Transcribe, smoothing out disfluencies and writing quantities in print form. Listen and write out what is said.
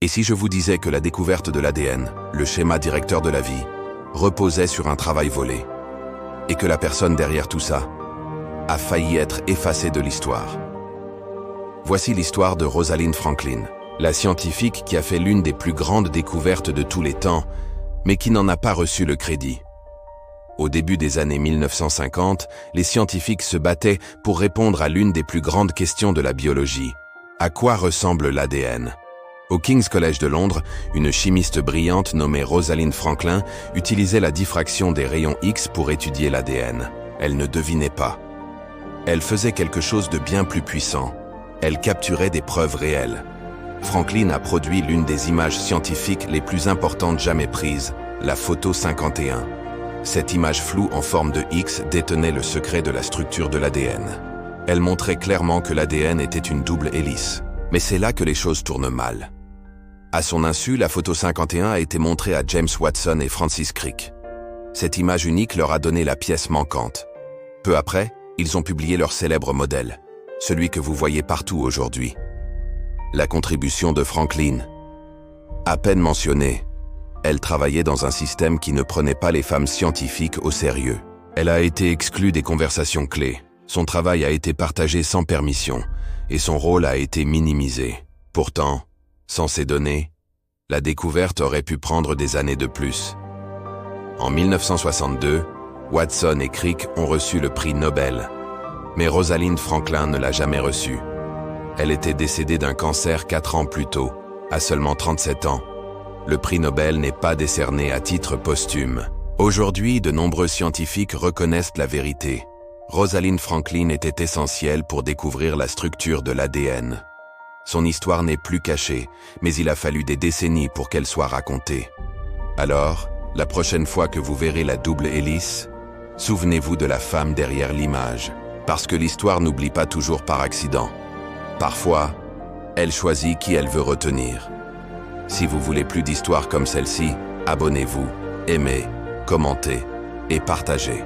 Et si je vous disais que la découverte de l'ADN, le schéma directeur de la vie, reposait sur un travail volé, et que la personne derrière tout ça a failli être effacée de l'histoire? Voici l'histoire de Rosalind Franklin, la scientifique qui a fait l'une des plus grandes découvertes de tous les temps, mais qui n'en a pas reçu le crédit. Au début des années 1950, les scientifiques se battaient pour répondre à l'une des plus grandes questions de la biologie. À quoi ressemble l'ADN? Au King's College de Londres, une chimiste brillante nommée Rosalind Franklin utilisait la diffraction des rayons X pour étudier l'ADN. Elle ne devinait pas. Elle faisait quelque chose de bien plus puissant. Elle capturait des preuves réelles. Franklin a produit l'une des images scientifiques les plus importantes jamais prises, la photo 51. Cette image floue en forme de X détenait le secret de la structure de l'ADN. Elle montrait clairement que l'ADN était une double hélice. Mais c'est là que les choses tournent mal. À son insu, la photo 51 a été montrée à James Watson et Francis Crick. Cette image unique leur a donné la pièce manquante. Peu après, ils ont publié leur célèbre modèle, celui que vous voyez partout aujourd'hui. La contribution de Franklin. À peine mentionnée, elle travaillait dans un système qui ne prenait pas les femmes scientifiques au sérieux. Elle a été exclue des conversations clés. Son travail a été partagé sans permission et son rôle a été minimisé. Pourtant, sans ces données, la découverte aurait pu prendre des années de plus. En 1962, Watson et Crick ont reçu le prix Nobel. Mais Rosalind Franklin ne l'a jamais reçu. Elle était décédée d'un cancer 4 ans plus tôt, à seulement 37 ans. Le prix Nobel n'est pas décerné à titre posthume. Aujourd'hui, de nombreux scientifiques reconnaissent la vérité. Rosalind Franklin était essentielle pour découvrir la structure de l'ADN. Son histoire n'est plus cachée, mais il a fallu des décennies pour qu'elle soit racontée. Alors, la prochaine fois que vous verrez la double hélice, souvenez-vous de la femme derrière l'image, parce que l'histoire n'oublie pas toujours par accident. Parfois, elle choisit qui elle veut retenir. Si vous voulez plus d'histoires comme celle-ci, abonnez-vous, aimez, commentez et partagez.